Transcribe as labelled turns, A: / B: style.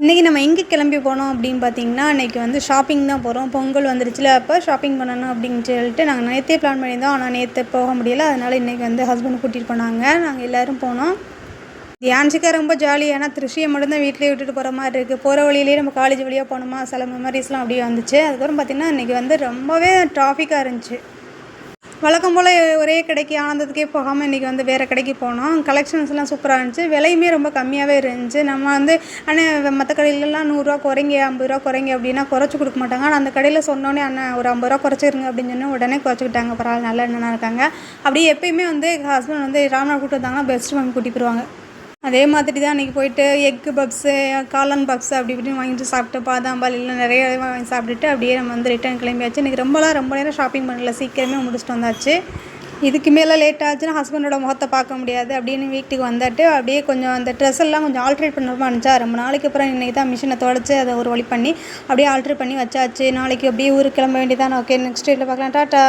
A: இன்றைக்கி நம்ம எங்கே கிளம்பி போனோம் அப்படின்னு பார்த்தீங்கன்னா, இன்றைக்கி வந்து ஷாப்பிங் தான் போகிறோம். பொங்கல் வந்துருச்சுல, அப்போ ஷாப்பிங் பண்ணணும் அப்படின்னு சொல்லிட்டு நாங்கள் நேற்றே பிளான் பண்ணியிருந்தோம். ஆனால் நேற்று போக முடியல. அதனால் இன்றைக்கி வந்து ஹஸ்பண்ட் கூட்டிகிட்டு போனாங்க. நாங்கள் எல்லோரும் போனோம். தியான்ஸுக்கா ரொம்ப ஜாலி. ஏன்னா திருஷியை மட்டும்தான் வீட்டிலேயே விட்டுட்டு போகிற மாதிரி இருக்குது. போகிற வழியிலேயே நம்ம காலேஜ் வழியாக போனோமா, சில மெமரிஸ்லாம் அப்படியே வந்துச்சு. அதுக்கப்புறம் பார்த்திங்கன்னா இன்றைக்கி வந்து ரொம்பவே டிராஃபிக்காக இருந்துச்சு. வழக்கம் போல் ஒரே கடைக்கு ஆனந்தத்துக்கே போகாமல் இன்றைக்கி வந்து வேறு கடைக்கு போனோம். கலெக்ஷன்ஸ்லாம் சூப்பராக இருந்துச்சு. விலையுமே ரொம்ப கம்மியாகவே இருந்துச்சு. நம்ம வந்து ஆனால் மற்ற கடையிலலாம் ₹100 குறைங்க, ₹50 குறைங்க அப்படின்னா குறைச்சி கொடுக்க மாட்டாங்க. ஆனால் அந்த கடையில் சொன்னோன்னே அண்ணன் ஒரு ₹50 குறைச்சிருங்க அப்படின்னு சொன்னால் உடனே குறைச்சிக்கிட்டாங்க. பரவாயில்ல, நல்ல அண்ணனாக இருக்காங்க. அப்படியே எப்பயுமே வந்து ஹஸ்பண்ட் வந்து ராமநாத் கூப்பிட்டு வந்தாங்கன்னா பெஸ்ட் மேம் கூட்டி போயிடுவாங்க. அதே மாதிரி தான் அன்றைக்கி போயிட்டு எக்கு பப்ஸு, காளான் பப்ஸு அப்படி இப்படின்னு வாங்கிட்டு சாப்பிட்டு பாதாம் பால் எல்லாம் நிறைய வாங்கி சாப்பிட்டுட்டு அப்படியே நம்ம வந்து ரிட்டர்ன் கிளம்பியாச்சு. இன்றைக்கி ரொம்ப நேரம் ஷாப்பிங் பண்ணல, சீக்கிரமே முடிச்சுட்டு வந்தாச்சு. இதுக்கு மேலே லேட் ஆச்சுன்னா ஹஸ்பண்டோட முகத்தை பார்க்க முடியாது அப்படின்னு வீட்டுக்கு வந்துட்டு அப்படியே கொஞ்சம் அந்த ட்ரெஸ் எல்லாம் கொஞ்சம் ஆல்ட்ரேட் பண்ணுற மாதிரி இருந்துச்சா. ரொம்ப நாளைக்கு அப்புறம் இன்றைக்கி தான் மிஷினை துடைச்சி அதை ஒரு வழி பண்ணி அப்படியே ஆல்ட்ரேட் பண்ணி வச்சாச்சு. நாளைக்கு அப்படியே ஊருக்கு கிளம்ப வேண்டியதான். ஓகே, நெக்ஸ்ட் வீட்டில் பார்க்கலாம். டாட்டா.